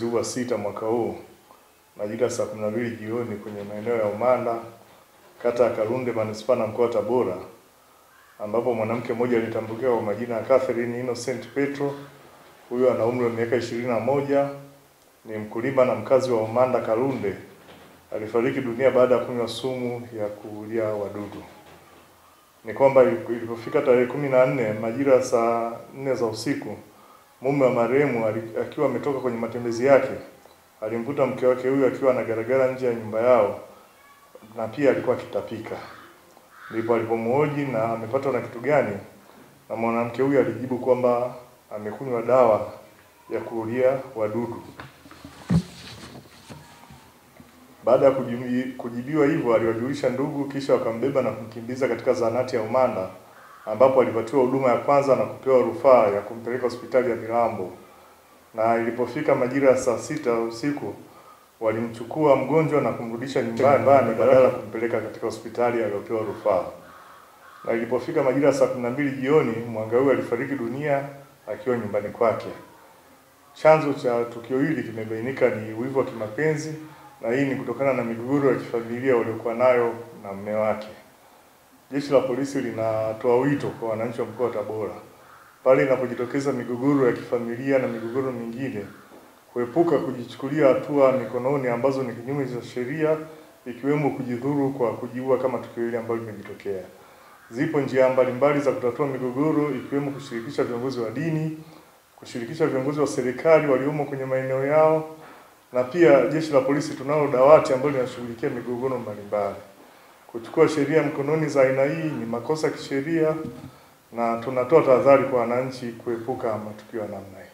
mwezi huu wa 6 mwaka huu majira saa 12 jioni kwenye maeneo ya Umanda, kata ya Kalunde, manispaa na mkoa wa Tabora, ambapo mwanamke mmoja alitambuliwa kwa majina ya Catherine Innocent Petro. Huyo ana umri wa miaka 21, ni mkulima na mkazi wa Umanda Kalunde. Alifariki dunia baada ya kunywa sumu ya kuulia wadudu. Ni kwamba ilipofika tarehe 14 majira saa 4 za usiku, mume wa marehemu akiwa ametoka kwenye matembezi yake alimkuta mke wake huyu akiwa anagaragara nje ya nyumba yao, na pia alikuwa akitapika. Ndipo alipomhoji na amepatwa na kitu gani, na mwanamke huyu alijibu kwamba amekunywa dawa ya kuulia wadudu. Baada ya kujibiwa hivyo, aliwajulisha ndugu, kisha wakambeba na kumkimbiza katika zahanati ya Umanda, ambapo alipatiwa huduma ya kwanza na kupewa rufaa ya kumpeleka hospitali ya Milambo. Na ilipofika majira ya saa 6 usiku, walimchukua mgonjwa na kumrudisha nyumbani badala ya kumpeleka katika hospitali aliyopewa rufaa. Na ilipofika majira ya saa 12 jioni, mwanga huyu alifariki dunia akiwa nyumbani kwake. Chanzo cha tukio hili kimebainika ni wivu wa kimapenzi, na hii ni kutokana na migogoro ya kifamilia waliokuwa nayo na mume wake. Jeshi la polisi linatoa wito kwa wananchi wa mkoa wa Tabora, pale inapojitokeza migogoro ya kifamilia na migogoro mingine, kuepuka kujichukulia hatua mikononi ambazo ni kinyume cha sheria, ikiwemo kujidhuru kwa kujiua kama tukio hili ambalo limejitokea. Zipo njia mbalimbali za kutatua migogoro, ikiwemo kushirikisha viongozi wa dini, kushirikisha viongozi wa serikali waliomo kwenye maeneo yao, na pia jeshi la polisi tunalo dawati ambalo linashughulikia migogoro mbalimbali. Kuchukua sheria mkononi za aina hii ni makosa kisheria, na tunatoa tahadhari kwa wananchi kuepuka matukio ya namna hii.